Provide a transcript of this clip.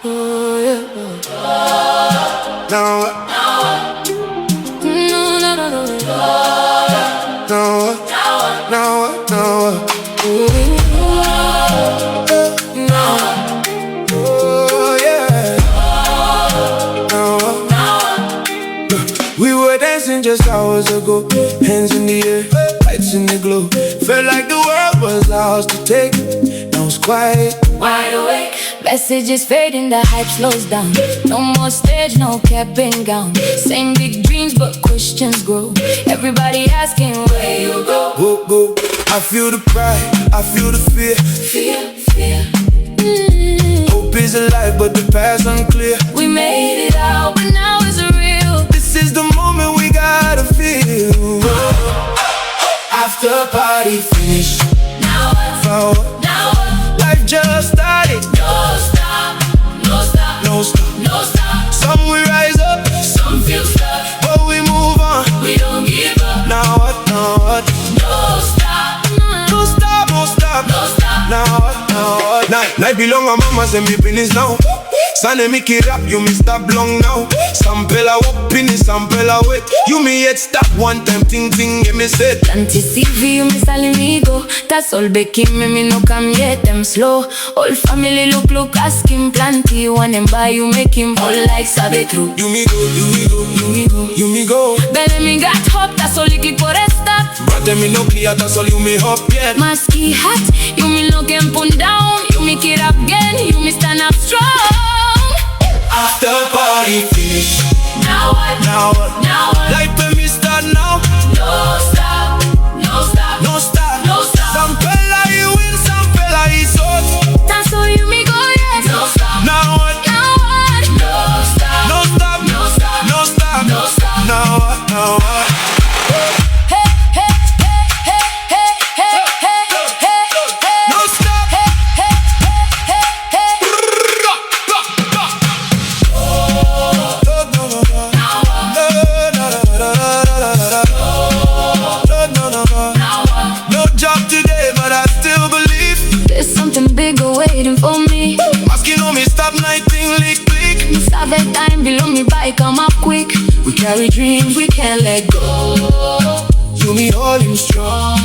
Oh, yeah. Now what? No, no, no, no. Now what? Now what? Now what? Ooh. Now what? Oh, yeah. Now what? We were dancing just hours ago, hands in the air, lights in the glow. Felt like the world was ours to take. Now it's quiet, wide awake. Messages fading, the hype slows down. No more stage, no cap and gown. Same big dreams, but questions grow. Everybody asking where you go. Go, go. I feel the pride, I feel the fear. Fear, fear. Hope is alive, but the past unclear. We made it out, but now it's real. This is the moment we gotta feel. After party finish. Now what? Forward. Now what? Life just started. No stop, no stop, No stop. no stop. Some we rise up, Some feel stuck, but we move on. we don't give up. Now what? Now what? No stop, No stop, no stop. no stop. Now what? Now what? Night belong a mama say me business now. Sane me rap, you me stop long now. Sampela wop in it, sampela wet. You me yet stop one time, ting ting, get me set. Tanti CV, you miss amigo. That's all Becky, me no come yet, them slow. All family look, ask him plenty. One and buy you, make him all like sabe true. You me go, you me go, you me go, you me go. Bele me got hope, that's all you keep for a stop. Brother me no clear, that's all you me up yet. Maski hat, you me no can put down. You make it up again, you me stand up strong. After party finish. Now what? Now what? Now what? Life when me start now. No stop, no stop, No stop. no stop. Some fella you win, some fella is out. That's all you me go, yes. No stop, Now what? now what? No stop, No stop. no stop, No stop. no stop. Now what? Now what? Hey, hey, hey, hey, hey, hey, hey, hey, hey. No stop. Hey, hey, hey, hey, hey. No job today, but I still believe. There's something bigger waiting for me. Masking on me, stop nighting, lick, click. Stop that time below me bike, come up quick. We carry dreams, we can't let go. You me hold him strong.